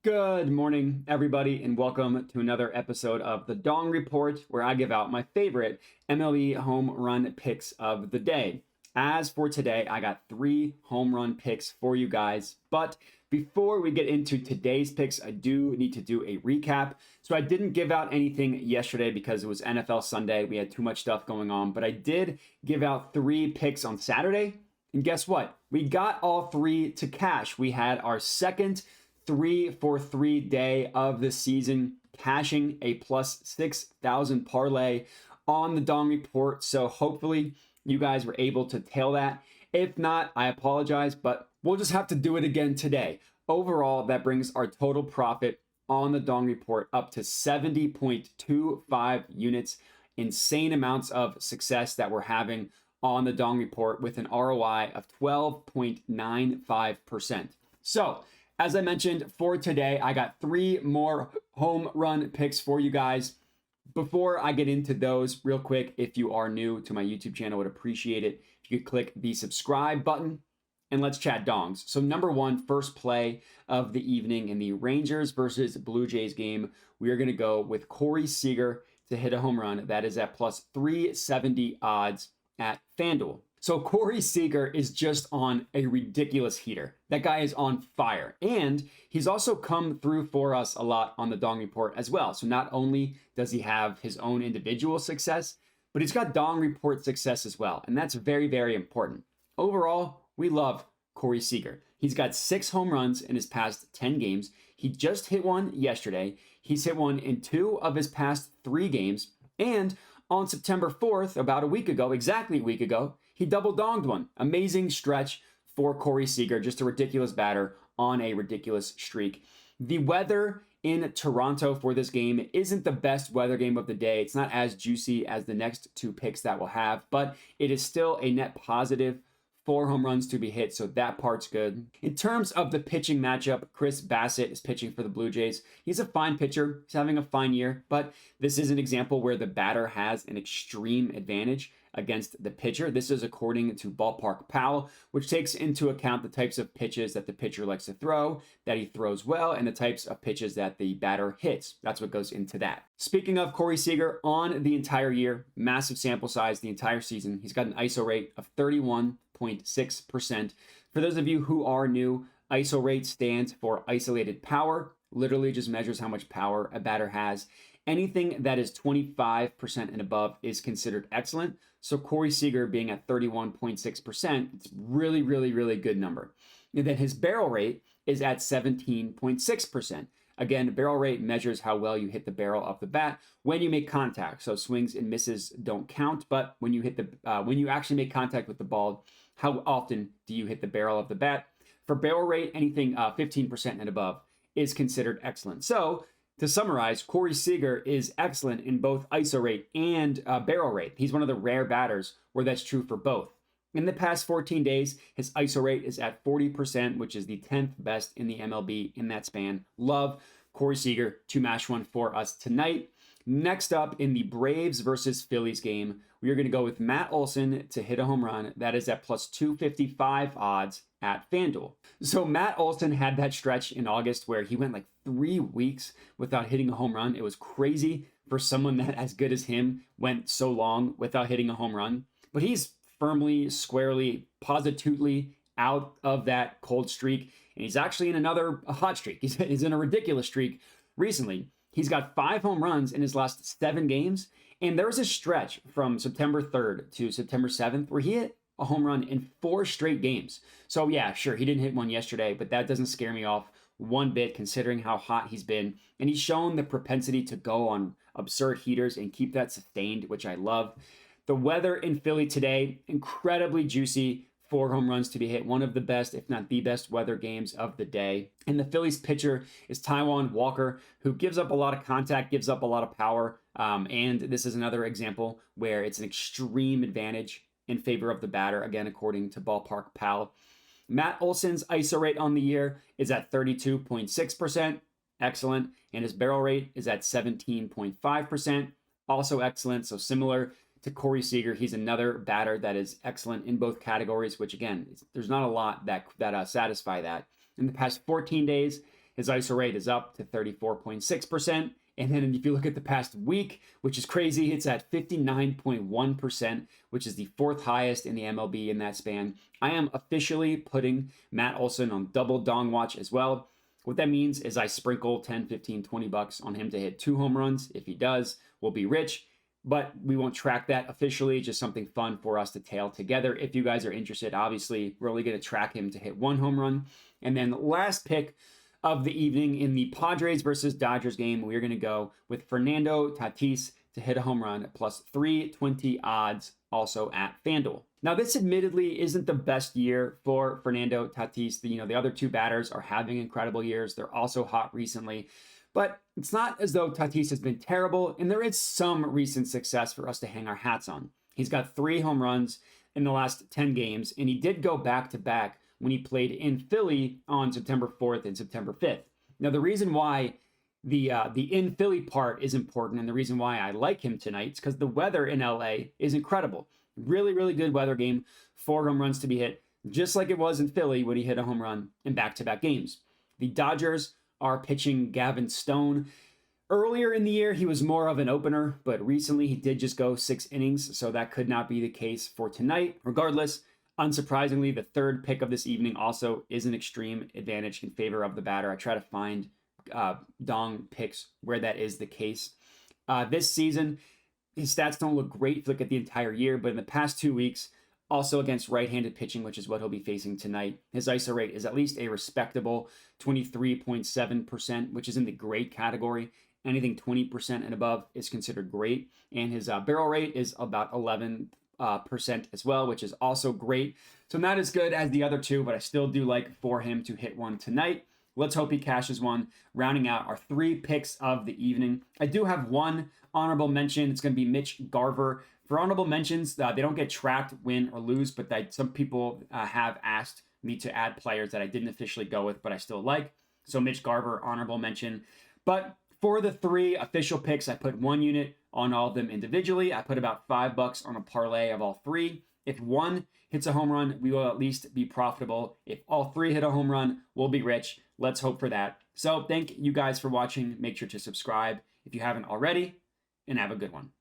Good morning, everybody, and welcome to another episode of the Dong Report, where I give out my favorite MLB home run picks of the day. As for today, I got 3 home run picks for you guys. But before we get into today's picks, I do need to do a recap. So I didn't give out anything yesterday because it was NFL Sunday. We had too much stuff going on, but I did give out 3 picks on Saturday. And guess what? We got all 3 to cash. We had our second 3-for-3 day of the season, cashing a plus 6,000 parlay on the Dong Report. So hopefully you guys were able to tail that. If not, I apologize, but we'll just have to do it again today. Overall, that brings our total profit on the Dong Report up to 70.25 units. Insane amounts of success that we're having on the Dong Report with an ROI of 12.95%. So, as I mentioned, for today, I got 3 more home run picks for you guys. Before I get into those, real quick, if you are new to my YouTube channel, I would appreciate it if you could click the subscribe button, and let's chat dongs. So number 1, first play of the evening in the Rangers versus Blue Jays game, we are going to go with Corey Seeger to hit a home run. That is at plus 370 odds at FanDuel. So Corey Seeger is just on a ridiculous heater. That guy is on fire. And he's also come through for us a lot on the Dong Report as well. So not only does he have his own individual success, but he's got Dong Report success as well. And that's very, very important. Overall, we love Corey Seager. He's got 6 home runs in his past 10 games. He just hit one yesterday. He's hit one in 2 of his past 3 games. And on September 4th, about a week ago, exactly a week ago, he double-donged one. Amazing stretch for Corey Seager. Just a ridiculous batter on a ridiculous streak. The weather in Toronto for this game isn't the best weather game of the day. It's not as juicy as the next 2 picks that we'll have, but it is still a net positive. 4 home runs to be hit, so that part's good. In terms of the pitching matchup, Chris Bassett is pitching for the Blue Jays. He's a fine pitcher. He's having a fine year, but this is an example where the batter has an extreme advantage against the pitcher. This is according to Ballpark Pal, which takes into account the types of pitches that the pitcher likes to throw, that he throws well, and the types of pitches that the batter hits. That's what goes into that. Speaking of Corey Seager, on the entire year, massive sample size, the entire season, he's got an ISO rate of 31.6%. For those of you who are new, ISO rate stands for isolated power, literally just measures how much power a batter has. Anything that is 25% and above is considered excellent. So Corey Seager being at 31.6%, it's really, really, really good number. And then his barrel rate is at 17.6%. Again, barrel rate measures how well you hit the barrel of the bat when you make contact. So swings and misses don't count, but when you actually make contact with the ball, how often do you hit the barrel of the bat? For barrel rate, anything 15% and above is considered excellent. So to summarize, Corey Seager is excellent in both ISO rate and barrel rate. He's one of the rare batters where that's true for both. In the past 14 days, his ISO rate is at 40%, which is the 10th best in the MLB in that span. Love Corey Seager to mash one for us tonight. Next up in the Braves versus Phillies game, we are going to go with Matt Olson to hit a home run. That is at plus 255 odds at FanDuel. So Matt Olson had that stretch in August where he went like 3 weeks without hitting a home run. It was crazy for someone that as good as him went so long without hitting a home run. But he's firmly, squarely, positively out of that cold streak. And he's actually in another hot streak. He's in a ridiculous streak recently. He's got 5 home runs in his last 7 games. And there was a stretch from September 3rd to September 7th where he hit a home run in 4 straight games. So yeah, sure, he didn't hit one yesterday, but that doesn't scare me off one bit considering how hot he's been. And he's shown the propensity to go on absurd heaters and keep that sustained, which I love. The weather in Philly today, incredibly juicy. 4 home runs to be hit. One of the best, if not the best weather games of the day. And the Phillies pitcher is Taijuan Walker, who gives up a lot of contact, gives up a lot of power. And this is another example where it's an extreme advantage in favor of the batter, again, according to Ballpark Pal. Matt Olson's ISO rate on the year is at 32.6%, excellent. And his barrel rate is at 17.5%, also excellent. So similar to Corey Seager, he's another batter that is excellent in both categories, which again, there's not a lot that satisfy that. In the past 14 days, His ISO rate is up to 34.6%. And then if you look at the past week, which is crazy, it's at 59.1%, which is the fourth highest in the MLB in that span. I am officially putting Matt Olson on double dong watch as well. What that means is I sprinkle 10, 15, 20 bucks on him to hit 2 home runs. If he does, we'll be rich. But we won't track that officially, just something fun for us to tail together. If you guys are interested, obviously, we're only going to track him to hit 1 home run. And then the last pick of the evening in the Padres versus Dodgers game, we're going to go with Fernando Tatis to hit a home run at plus 320 odds, also at FanDuel. Now, this admittedly isn't the best year for Fernando Tatis. The other two batters are having incredible years. They're also hot recently. But it's not as though Tatis has been terrible, and there is some recent success for us to hang our hats on. He's got 3 home runs in the last 10 games, and he did go back-to-back when he played in Philly on September 4th and September 5th. Now, the reason why the in Philly part is important and the reason why I like him tonight is because the weather in LA is incredible. Really, really good weather game. 4 home runs to be hit, just like it was in Philly when he hit a home run in back-to-back games. The Dodgers are pitching Gavin Stone. Earlier in the year, he was more of an opener, but recently he did just go 6 innings, so that could not be the case for tonight. Regardless, unsurprisingly, the third pick of this evening also is an extreme advantage in favor of the batter. I try to find dong picks where that is the case. This season, his stats don't look great if you look at the entire year, but in the past 2 weeks, also against right-handed pitching, which is what he'll be facing tonight, his ISO rate is at least a respectable 23.7%, which is in the great category. Anything 20% and above is considered great. And his barrel rate is about 11% as well, which is also great. So not as good as the other two, but I still do like for him to hit one tonight. Let's hope he cashes one, rounding out our 3 picks of the evening. I do have one honorable mention. It's going to be Mitch Garver. For honorable mentions, they don't get tracked, win or lose, but some people have asked me to add players that I didn't officially go with, but I still like. So Mitch Garver, honorable mention. But for the 3 official picks, I put 1 unit on all of them individually. I put about $5 on a parlay of all 3. If one hits a home run, we will at least be profitable. If all 3 hit a home run, we'll be rich. Let's hope for that. So thank you guys for watching. Make sure to subscribe if you haven't already, and have a good one.